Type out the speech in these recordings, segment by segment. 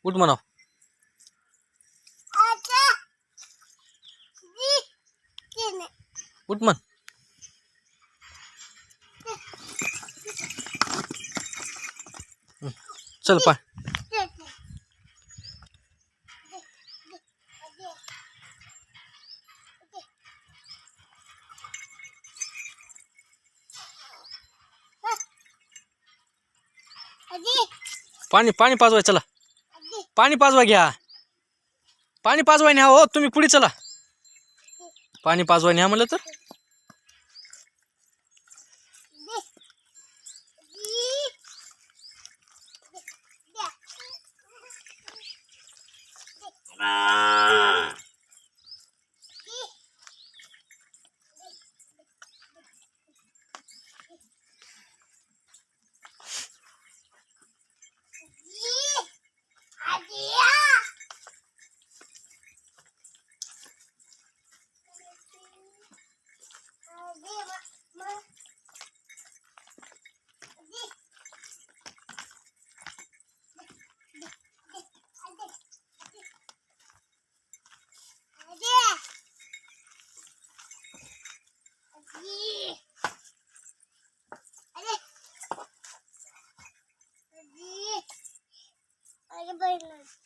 उठ म्हणाव. उठ म्हण. चल पाय. पाणी पाणी पाजवाय चला. पाणी पाजवा घ्या. पाणी पाजवाय न्या हो तुम्ही पुढे चला. पाणी पाजवाय न्या म्हणलं तर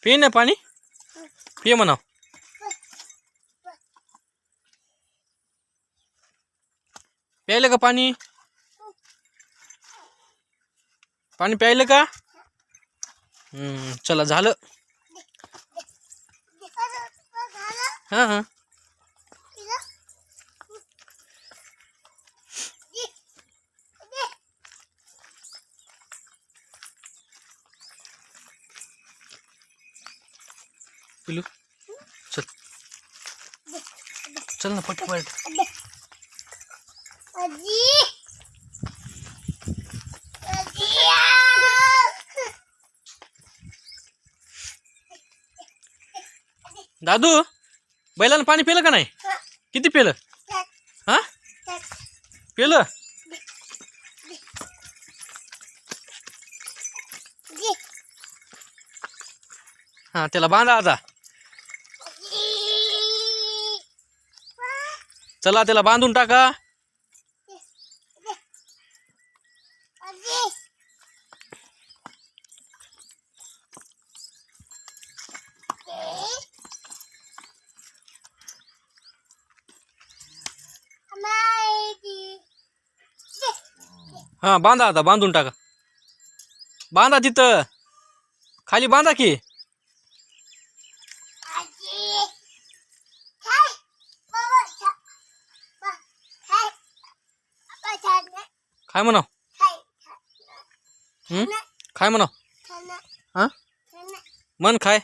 पिये ना पाणी. पिये म्हणाव. प्यायलं का पाणी. पाणी प्यायलं का. चला झालं. हां हां पिलू चल. चल ना पटपट. दादू बैलानं पाणी पिलं का नाही. किती पिलं. हा पिलं. हा त्याला बांधा आता. चला त्याला बांधून टाका. हा बांधा आता. बांधून टाका. बांधा तिथं खाली बांधा की. काय म्हणाव. काय म्हणाव. हा मन खाय.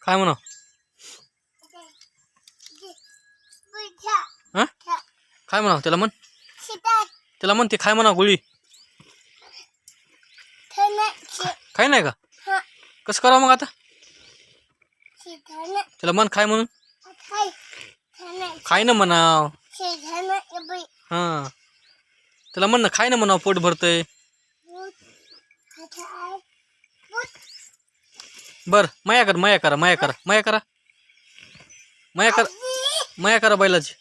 काय म्हणाव. हा काय म्हणाव त्याला म्हण. त्याला म्हण ते खाय म्हणाव गोळी. खाय नाही का. कसं करावं मग आता. त्याला मन खाय म्हणून. खाय ना म्हणाव. हा त्याला म्हण ना खाय ना म्हणाव. पोट भरतय. बर माया कर. माया करा. माया करा. माया करा. माया करा. माया करा बैलाची.